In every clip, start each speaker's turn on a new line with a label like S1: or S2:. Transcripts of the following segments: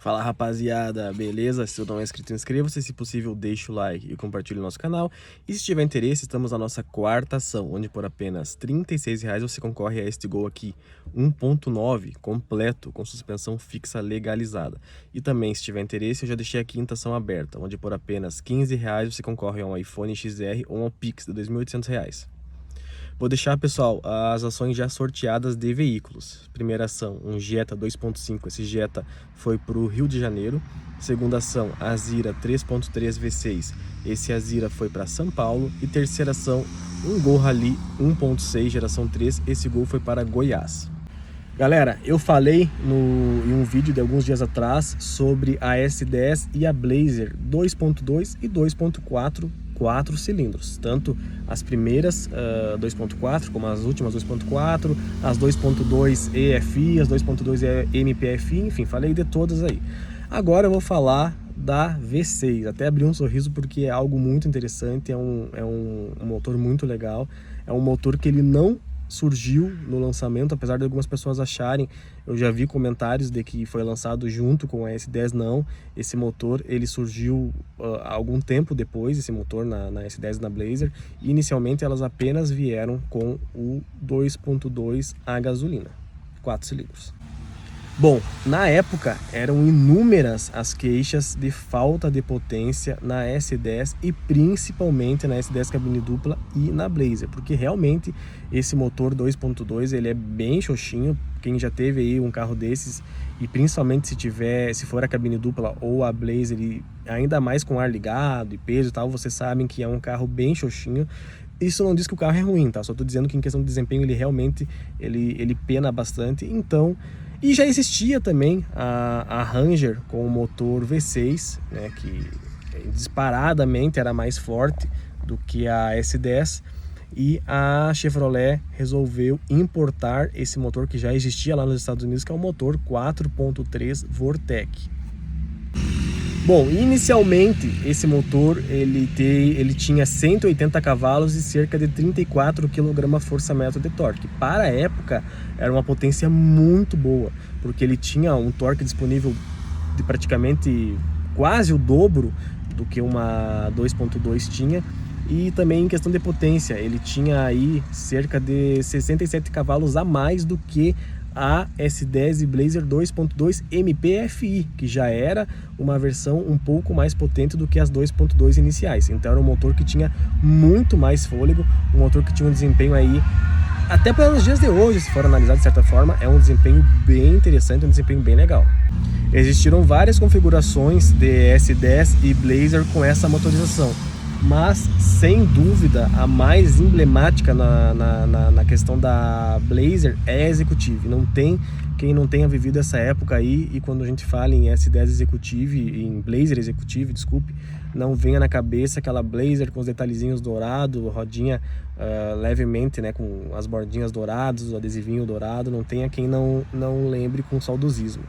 S1: Fala rapaziada, beleza? Se você não é inscrito, inscreva-se, se possível deixe o like e compartilhe o nosso canal. E se tiver interesse, estamos na nossa quarta ação, onde por apenas R$ 36,00 você concorre a este Gol aqui, 1.9 completo, com suspensão fixa legalizada. E também, se tiver interesse, eu já deixei a quinta ação aberta, onde por apenas R$ 15,00 você concorre a um iPhone XR ou a um Pix de R$ 2.800. Vou deixar, pessoal, as ações já sorteadas de veículos. Primeira ação, um Jetta 2.5, esse Jetta foi para o Rio de Janeiro. Segunda ação, Azira 3.3 V6, esse Azira foi para São Paulo. E terceira ação, um Gol Rally 1.6 geração 3, esse Gol foi para Goiás. Galera, eu falei em um vídeo de alguns dias atrás sobre a S10 e a Blazer 2.2 e 2.4 4 cilindros, tanto as primeiras 2.4 como as últimas 2.4, as 2.2 EFI, as 2.2 MPFI, enfim, falei de todas aí. Agora eu vou falar da V6, até abri um sorriso porque é algo muito interessante, é um motor muito legal, é um motor que ele não surgiu no lançamento, apesar de algumas pessoas acharem, eu já vi comentários de que foi lançado junto com a S10, não, esse motor ele surgiu algum tempo depois, esse motor na S10 e na Blazer, e inicialmente elas apenas vieram com o 2.2 a gasolina, 4 cilindros. Bom, na época eram inúmeras as queixas de falta de potência na S10 e principalmente na S10 cabine dupla e na Blazer, porque realmente esse motor 2.2 ele é bem xoxinho. Quem já teve aí um carro desses e principalmente se for a cabine dupla ou a Blazer, e ainda mais com ar ligado e peso e tal, vocês sabem que é um carro bem xoxinho. Isso não diz que o carro é ruim, tá? Só tô dizendo que em questão de desempenho ele realmente ele pena bastante. Então, e já existia também a Ranger com o motor V6, né, que disparadamente era mais forte do que a S10, e a Chevrolet resolveu importar esse motor que já existia lá nos Estados Unidos, que é o motor 4.3 Vortec. Bom, inicialmente esse motor ele tinha 180 cavalos e cerca de 34 kgfm de torque. Para a época era uma potência muito boa, porque ele tinha um torque disponível de praticamente quase o dobro do que uma 2.2 tinha. E também em questão de potência, ele tinha aí cerca de 67 cavalos a mais do que a S10 e Blazer 2.2 MPFI, que já era uma versão um pouco mais potente do que as 2.2 iniciais. Então era um motor que tinha muito mais fôlego, um motor que tinha um desempenho aí, até para os dias de hoje, se for analisado de certa forma, é um desempenho bem interessante, um desempenho bem legal. Existiram várias configurações de S10 e Blazer com essa motorização, mas sem dúvida a mais emblemática na questão da Blazer é a Executive. Não tem quem não tenha vivido essa época aí, e quando a gente fala em S10 Executive, em Blazer Executive, desculpe, não venha na cabeça aquela Blazer com os detalhezinhos dourados, rodinha levemente, né, com as bordinhas douradas, o adesivinho dourado. Não tenha quem não lembre com saudosismo.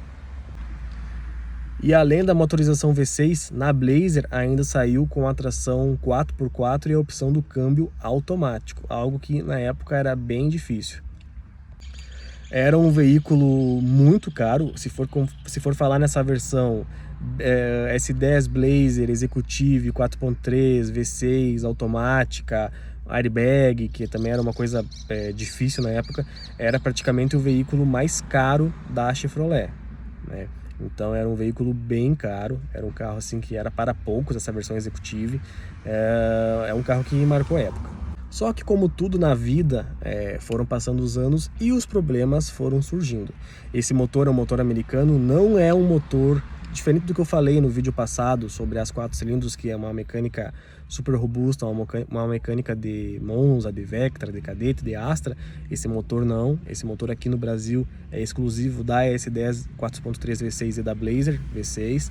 S1: E além da motorização V6, na Blazer ainda saiu com a tração 4x4 e a opção do câmbio automático, algo que na época era bem difícil. Era um veículo muito caro, se for falar nessa versão S10 Blazer Executive 4.3, V6, automática, airbag, que também era uma coisa difícil na época, era praticamente o veículo mais caro da Chevrolet, né? Então era um veículo bem caro, era um carro assim que era para poucos, essa versão Executive, é um carro que marcou época. Só que como tudo na vida, foram passando os anos e os problemas foram surgindo. Esse motor é um motor americano, não é um motor diferente do que eu falei no vídeo passado sobre as 4 cilindros, que é uma mecânica super robusta, uma mecânica de Monza, de Vectra, de Cadete, de Astra. Esse motor não, esse motor aqui no Brasil é exclusivo da S10 4.3 V6 e da Blazer V6.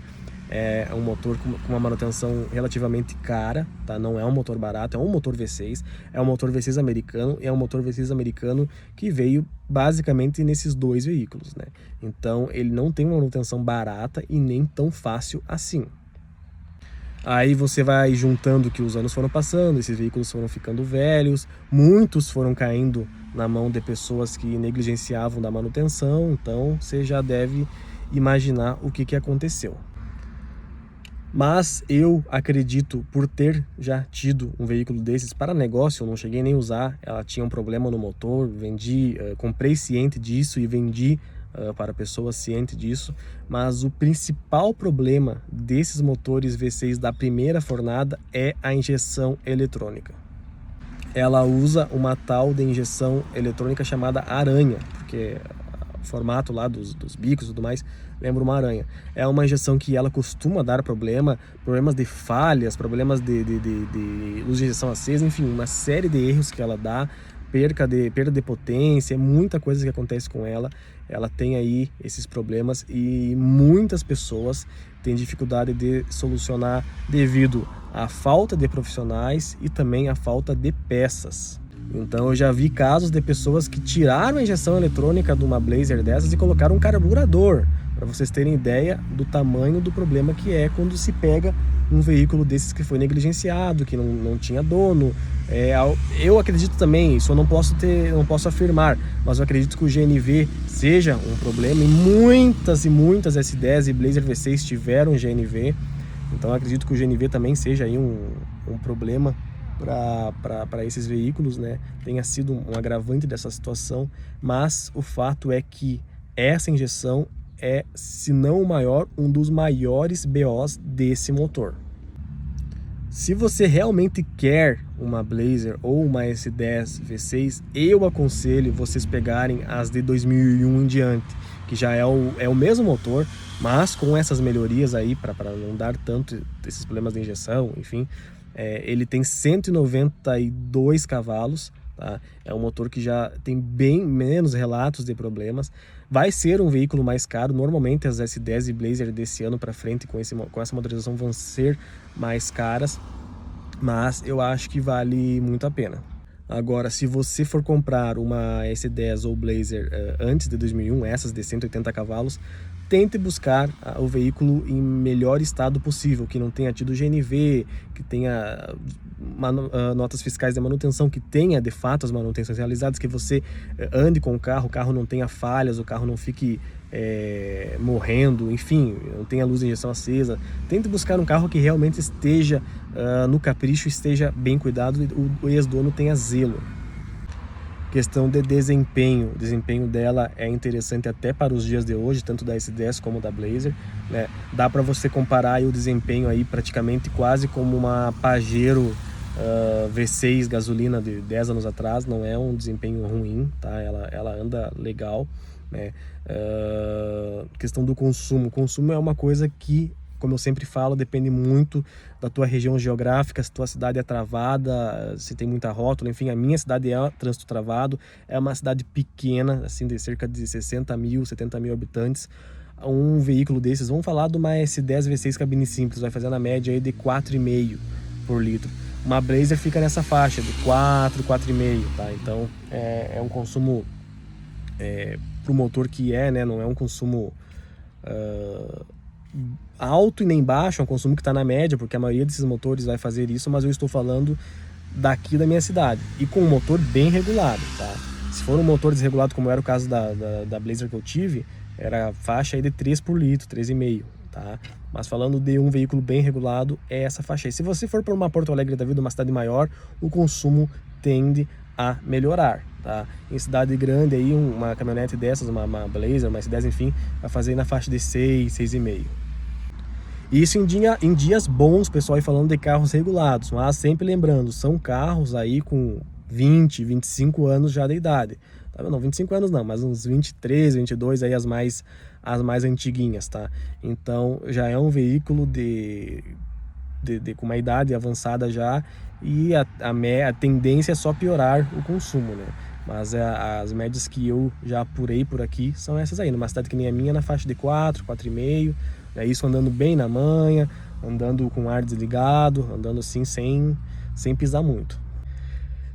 S1: É um motor com uma manutenção relativamente cara, tá? Não é um motor barato, é um motor V6, é um motor V6 americano, e é um motor V6 americano que veio basicamente nesses dois veículos, né? Então ele não tem uma manutenção barata e nem tão fácil assim. Aí você vai juntando que os anos foram passando, esses veículos foram ficando velhos, muitos foram caindo na mão de pessoas que negligenciavam da manutenção, então você já deve imaginar o que aconteceu. Mas eu acredito, por ter já tido um veículo desses para negócio, eu não cheguei nem a usar, ela tinha um problema no motor, vendi, comprei ciente disso e vendi para pessoas cientes disso, mas o principal problema desses motores V6 da primeira fornada é a injeção eletrônica. Ela usa uma tal de injeção eletrônica chamada aranha, porque o formato lá dos bicos e tudo mais lembra uma aranha. É uma injeção que ela costuma dar problemas de falhas, problemas de luz de injeção acesa, enfim, uma série de erros que ela dá, perda de potência, muita coisa que acontece com ela. Ela tem aí esses problemas e muitas pessoas têm dificuldade de solucionar devido à falta de profissionais e também à falta de peças. Então eu já vi casos de pessoas que tiraram a injeção eletrônica de uma Blazer dessas e colocaram um carburador, para vocês terem ideia do tamanho do problema que é quando se pega um veículo desses que foi negligenciado, que não tinha dono. Eu acredito também, isso eu não posso afirmar, mas eu acredito que o GNV seja um problema, e muitas S10 e Blazer V6 tiveram GNV, então eu acredito que o GNV também seja aí um problema para esses veículos, né? Tenha sido um agravante dessa situação, mas o fato é que essa injeção é, se não o maior, um dos maiores BOs desse motor. Se você realmente quer uma Blazer ou uma S10 V6, eu aconselho vocês pegarem as de 2001 em diante, que já é o mesmo motor, mas com essas melhorias aí, para não dar tanto esses problemas de injeção, enfim. Ele tem 192 cavalos, tá? É um motor que já tem bem menos relatos de problemas. Vai ser um veículo mais caro. Normalmente as S10 e Blazer desse ano para frente com essa motorização vão ser mais caras, mas eu acho que vale muito a pena. Agora, se você for comprar uma S10 ou Blazer antes de 2001, essas de 180 cavalos, tente buscar o veículo em melhor estado possível, que não tenha tido GNV, que tenha notas fiscais de manutenção, que tenha de fato as manutenções realizadas, que você ande com o carro não tenha falhas, o carro não fique morrendo, enfim, não tenha luz de injeção acesa. Tente buscar um carro que realmente esteja no capricho, esteja bem cuidado e o ex-dono tenha zelo. Questão de desempenho, o desempenho dela é interessante até para os dias de hoje, tanto da S10 como da Blazer, né? Dá para você comparar aí o desempenho aí praticamente quase como uma Pajero V6 gasolina de 10 anos atrás. Não é um desempenho ruim, tá? Ela anda legal, né? Questão do consumo. O consumo é uma coisa que, como eu sempre falo, depende muito da tua região geográfica, se tua cidade é travada, se tem muita rótula, enfim, a minha cidade é trânsito travado, é uma cidade pequena, assim, de cerca de 60 mil, 70 mil habitantes. Um veículo desses, vamos falar de uma S10 V6 cabine simples, vai fazer na média aí de 4,5 por litro. Uma Blazer fica nessa faixa de 4, 4,5, tá? Então é um consumo pro motor que né? Não é um consumo alto e nem baixo, é um consumo que está na média, porque a maioria desses motores vai fazer isso, mas eu estou falando daqui da minha cidade, e com um motor bem regulado, tá? Se for um motor desregulado, como era o caso da Blazer que eu tive, era faixa aí de 3 por litro, 3,5, tá? Mas falando de um veículo bem regulado, é essa faixa aí. Se você for para uma Porto Alegre da vida, uma cidade maior, o consumo tende a melhorar, tá? Em cidade grande aí, uma caminhonete dessas, uma Blazer, uma S10, enfim, vai fazer na faixa de 6, 6,5. Isso em dias bons, pessoal, aí falando de carros regulados, mas sempre lembrando, são carros aí com 20, 25 anos já de idade, tá? Não, 25 anos não, mas uns 23, 22 aí as mais antiguinhas, tá? Então já é um veículo com uma idade avançada já, e a tendência é só piorar o consumo, né? Mas as médias que eu já apurei por aqui são essas aí, numa cidade que nem a minha, na faixa de 4, 4,5, isso andando bem na manha, andando com o ar desligado, andando assim sem pisar muito.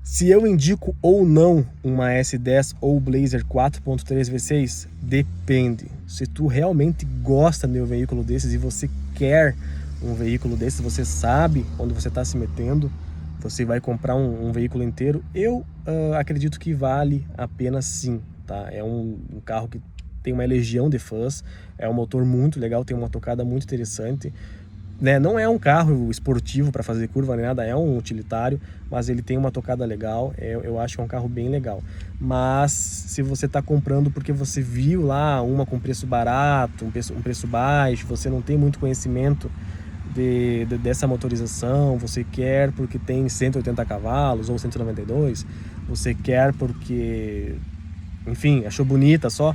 S1: Se eu indico ou não uma S10 ou Blazer 4.3 V6, depende. Se tu realmente gosta de um veículo desses e você quer um veículo desses, você sabe onde você está se metendo, você vai comprar um veículo inteiro, eu acredito que vale a pena sim, tá? É um carro que tem uma legião de fãs, é um motor muito legal, tem uma tocada muito interessante, né? Não é um carro esportivo para fazer curva nem nada, é um utilitário, mas ele tem uma tocada legal, eu acho que é um carro bem legal. Mas se você está comprando porque você viu lá uma com preço barato, um preço baixo, você não tem muito conhecimento dessa motorização, você quer porque tem 180 cavalos ou 192, você quer porque, enfim, achou bonita só,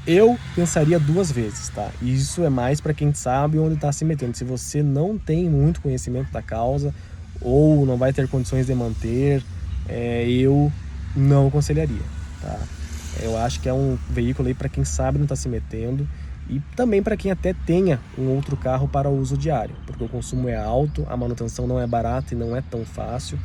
S1: eu pensaria 2 vezes, tá? E isso é mais para quem sabe onde está se metendo. Se você não tem muito conhecimento da causa ou não vai ter condições de manter, eu não aconselharia, tá? Eu acho que é um veículo aí para quem sabe não está se metendo e também para quem até tenha um outro carro para uso diário, porque o consumo é alto, a manutenção não é barata e não é tão fácil.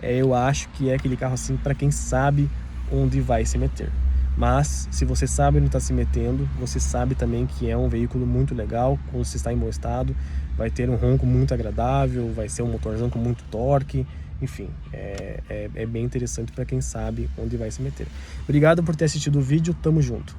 S1: Eu acho que é aquele carro assim para quem sabe onde vai se meter. Mas se você sabe onde está se metendo, você sabe também que é um veículo muito legal, quando você está em bom estado, vai ter um ronco muito agradável, vai ser um motorzão com muito torque, enfim, é bem interessante para quem sabe onde vai se meter. Obrigado por ter assistido o vídeo, tamo junto!